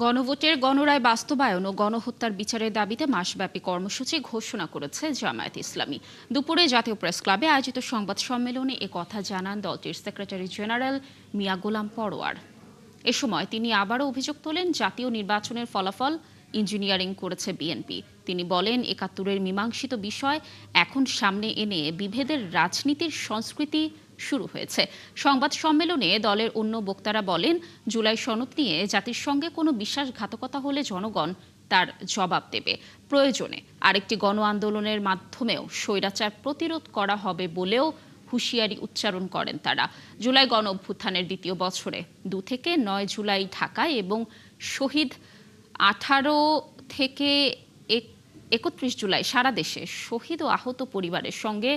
গণভোটের গণরায় বাস্তবায়ন ও গণহত্যার বিচারের দাবিতে মাসব্যাপী কর্মসূচি ঘোষণা করেছে জামায়াত ইসলামী। দুপুরে জাতীয় প্রেস ক্লাবে আয়োজিত সংবাদ সম্মেলনে কথা জানান দলটির সেক্রেটারি জেনারেল মিয়া গোলাম পরোয়ার। এ সময় তিনি আবারও অভিযোগ তোলেন, জাতীয় নির্বাচনের ফলাফল ইঞ্জিনিয়ারিং করেছে বিএনপি। তিনি বলেন, ৭১-এর মীমাংসিত বিষয় এখন সামনে এনে বিভেদের রাজনীতির সংস্কৃতি শুরু হয়েছে। সংবাদ সম্মেলনে দলের অন্য বক্তারা বলেন, জুলাই সনদ নিয়ে জাতির সঙ্গে কোনো বিশ্বাসঘাতকতা হলে জনগণ তার জবাব দেবে। প্রয়োজনে আরেকটি গণ আন্দোলনের মাধ্যমেও স্বৈরাচার প্রতিরোধ করা হবে বলেও হুঁশিয়ারি উচ্চারণ করেন তারা। জুলাই গণ অভ্যুত্থানের দ্বিতীয় বছরে ২ থেকে ৯ জুলাই ঢাকায় এবং শহীদ ১৮ থেকে ৩১ জুলাই সারা দেশে শহীদ ও আহত পরিবারের সঙ্গে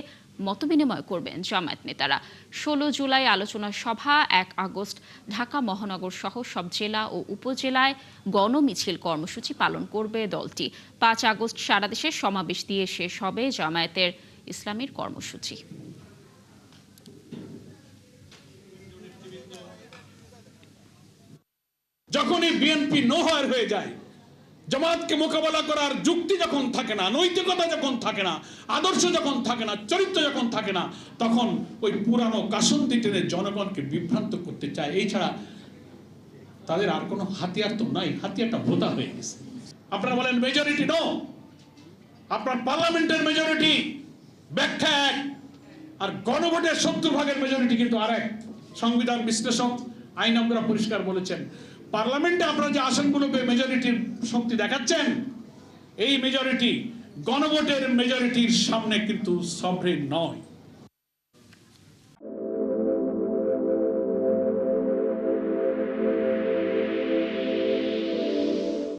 মতবিনিময় করবেন জামায়াত নেতারা। ১৬ জুলাই আলোচনা সভা, ১ আগস্ট ঢাকা মহানগর সহ সব জেলা ও উপজেলায় গণমিছিল কর্মসূচি পালন করবে দলটি। ৫ আগস্ট সারা দেশে সমাবেশ দিয়ে শেষ হবে জামায়াতের ইসলামীর কর্মসূচি। যখনই বিএনপি নোহয়ার হয়ে যায়, জামায়াতকে মোকাবেলা করার যুক্তি যখন থাকে না, নৈতিকতা যখন থাকে না, আদর্শ যখন থাকে না, চরিত্র যখন থাকে না, তখন ওই পুরানো কাসন্দি টেনে জনগণকে বিভ্রান্ত করতে চায়। এই ছাড়া তাদের আর কোনো হাতিয়ার তো নাই, হাতিয়ারটা ভোতা হয়ে গেছে। আপনারা বলেন মেজরিটি নো, আপনার পার্লামেন্টের মেজরিটি ব্যাখ্যা এক, আর গণভোটের ৭০ ভাগের মেজরিটি কিন্তু আরেক। সংবিধান বিশ্লেষক, আইনজ্ঞরা পরিষ্কার বলেছেন, পার্লামেন্টে আপনারা যে আসনগুলো মেজরিটির শক্তি দেখাচ্ছেন, এই মেজরিটি গণভোটের মেজরিটির সামনে কিন্তু সভরেন নয়।